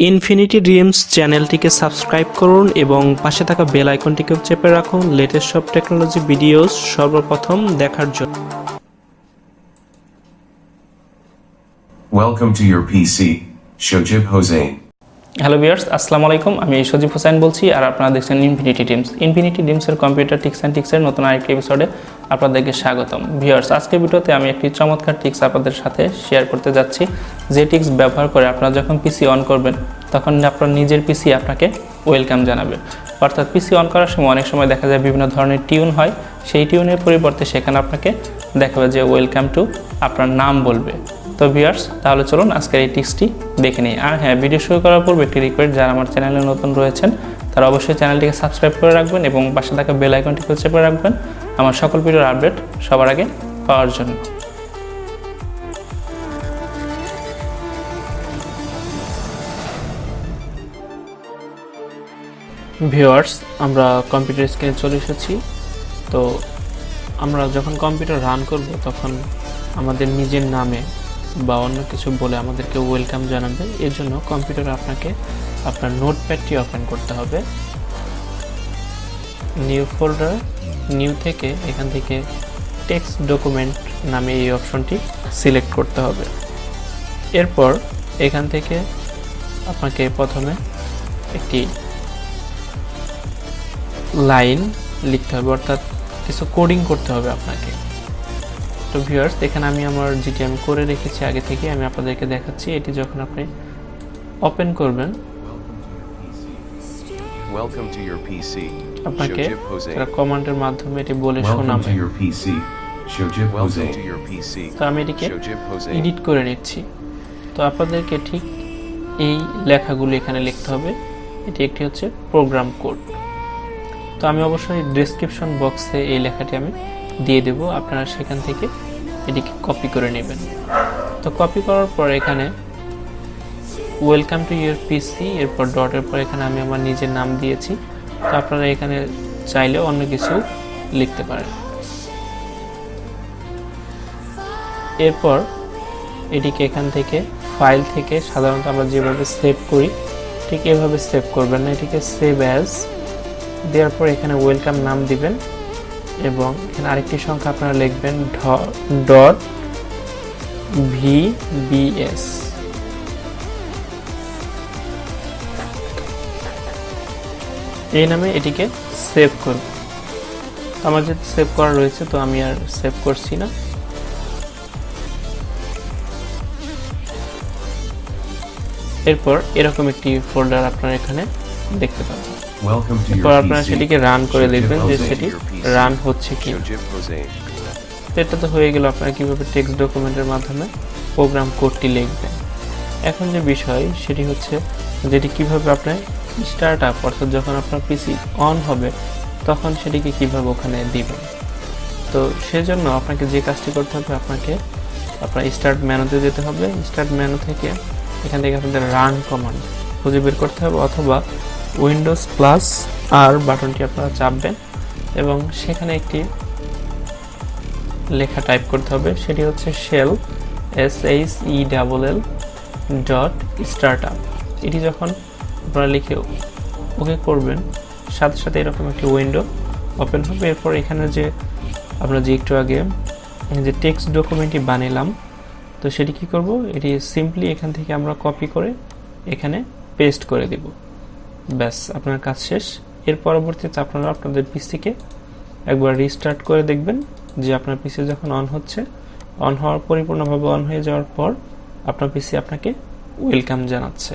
Infinity dreams চ্যানেলটিকে subscribe করুন এবং পাশে থাকা বেল আইকনটিকেও চেপে রাখুন লেটেস্ট সব টেকনোলজি ভিডিওস সর্বপ্রথম দেখার জন্য। Welcome to your PC, Shojib hosain. Hello viewers, আসসালামু আলাইকুম। আমি শজীব হোসাইন বলছি আর আপনারা দেখছেন ইনফিনিটি ড্রিমস। ইনফিনিটি ড্রিমসের কম্পিউটার টিক্স অ্যান্ড টিক্সের নতুন আরেকটি এপিসোডে আপনাদেরকে স্বাগতম। ভিউয়ার্স, আজকের ভিডিওতে আমি একটি চমৎকার টিক্স আপনাদের সাথে শেয়ার করতে যাচ্ছি, যে টিক্স ব্যবহার করে আপনারা যখন পিসি অন করবেন তখন আপনার নিজের পিসি আপনাকে ওয়েলকাম জানাবে। অর্থাৎ পিসি অন করার সময় অনেক সময় দেখা যায় বিভিন্ন ধরনের টিউন হয়, সেই টিউনের পরিবর্তে সেখানে আপনাকে দেখাবে যে ওয়েলকাম টু আপনার নাম বলবে। তো ভিউয়ার্স, তাহলে চলুন আজকের এই টিক্সটি দেখে নিই। আর হ্যাঁ, ভিডিও শুরু করার পূর্বে একটি রিকোয়েস্ট, যারা আমার চ্যানেলে নতুন রয়েছেন তারা অবশ্যই চ্যানেলটিকে সাবস্ক্রাইব করে রাখবেন এবং পাশে থাকা বেল আইকনটিকে চেপে রাখবেন আমার সকল ভিডিওর আপডেট সবার আগে পাওয়ার জন্য। ভিউয়ার্স, আমরা কম্পিউটার স্ক্রিনে চলে এসেছি। তো আমরা যখন কম্পিউটার রান করব তখন আমাদের নিজের নামে বা অন্য কিছু বলে আমাদেরকে ওয়েলকাম জানাবে। এর জন্য কম্পিউটারে আপনাকে আপনার নোটপ্যাডটি ওপেন করতে হবে। নিউ ফোল্ডার, নিউ থেকে এখান থেকে টেক্সট ডকুমেন্ট নামে এই অপশনটি সিলেক্ট করতে হবে। এরপর এখান থেকে আপনাকে প্রথমে একটি লাইন লিখতে হবে, অর্থাৎ কিছু কোডিং করতে হবে আপনাকে। তো ভিউয়ার্স, এখানে আমি যেটি আমি করে রেখেছি আগে থেকে আমি আপনাদেরকে দেখাচ্ছি। এটি যখন আপনি ওপেন করবেন আপনাকে কমান্ডের মাধ্যমে এটি বলে শোনাবে। তো আমি এটিকে এডিট করে নিচ্ছি। তো আপনাদেরকে ঠিক এই লেখাগুলো এখানে লিখতে হবে। এটি একটি হচ্ছে প্রোগ্রাম কোড। তো আমি অবশ্যই ডেসক্রিপশন বক্সে এই লেখাটি আমি দিয়ে দেব, আপনারা সেখান থেকে এটিকে কপি করে নেবেন। তো কপি করার পর এখানে ওয়েলকাম টু ইউর পিসি, এরপর ডটের পর এখানে আমি আমার নিজের নাম দিয়েছি। তো আপনারা এখানে চাইলে অন্য কিছু লিখতে পারেন। এরপর এটিকে এখান থেকে ফাইল থেকে সাধারণত আমরা যেভাবে সেভ করি ঠিক এভাবে সেভ করবেন না, এটিকে সেভ অ্যাজ দেওয়ার পর এখানে ওয়েলকাম নাম দিবেন এবং এখানে আরেকটি সংখ্যা আপনারা লিখবেন .vbs। এই নামে এটিকে সেভ করব। আমার যেহেতু সেভ করা রয়েছে তো আমি আর সেভ করছি না। এরপর এরকম একটি ফোল্ডার আপনারা এখানে দেখতে পাবেন। এরপর আপনারা সেটিকে রান করে দেখবেন যে সেটি রান হচ্ছে কি। এটা তো হয়ে গেল আপনারা কিভাবে টেক্সট ডকুমেন্টের মাধ্যমে প্রোগ্রাম কোডটি লিখবেন। এখন যে বিষয় সেটি হচ্ছে যেটি কিভাবে আপনার স্টার্ট আপ, অর্থাৎ যখন আপনার পিসি অন হবে তখন সেটিকে কিভাবে ওখানে দিবেন। তো সেজন্য আপনাকে যে কাজটি করতে হবে, আপনাকে আপনার স্টার্ট মেনুতে যেতে হবে। স্টার্ট মেনু থেকে এখান থেকে আপনাদের রান কমান্ড খুঁজে বের করতে হবে, অথবা উইন্ডোজ প্লাস আর বাটনটি আপনারা চাপবেন এবং সেখানে একটি লেখা টাইপ করতে হবে। সেটি হচ্ছে শেল SHELL.startup। এটি যখন আপনারা লিখে ওকে করবেন সাথে সাথে এরকম একটি উইন্ডো ওপেন হবে। এরপর এখানে যে আমরা যে একটু আগে যে টেক্সট ডকুমেন্টটি বানালাম তো সেটি কি করব, এটি সিম্পলি এখান থেকে আমরা কপি করে এখানে পেস্ট করে দেব। ব্যাস, আপনার কাজ শেষ। এর পরবর্তীতে আপনারা আপনাদের পিসিকে একবার রিস্টার্ট করে দেখবেন যে আপনার পিসি যখন অন হচ্ছে, অন হওয়ার পরিপূর্ণভাবে অন হয়ে যাওয়ার পর আপনার পিসি আপনাকে ওয়েলকাম জানাচ্ছে।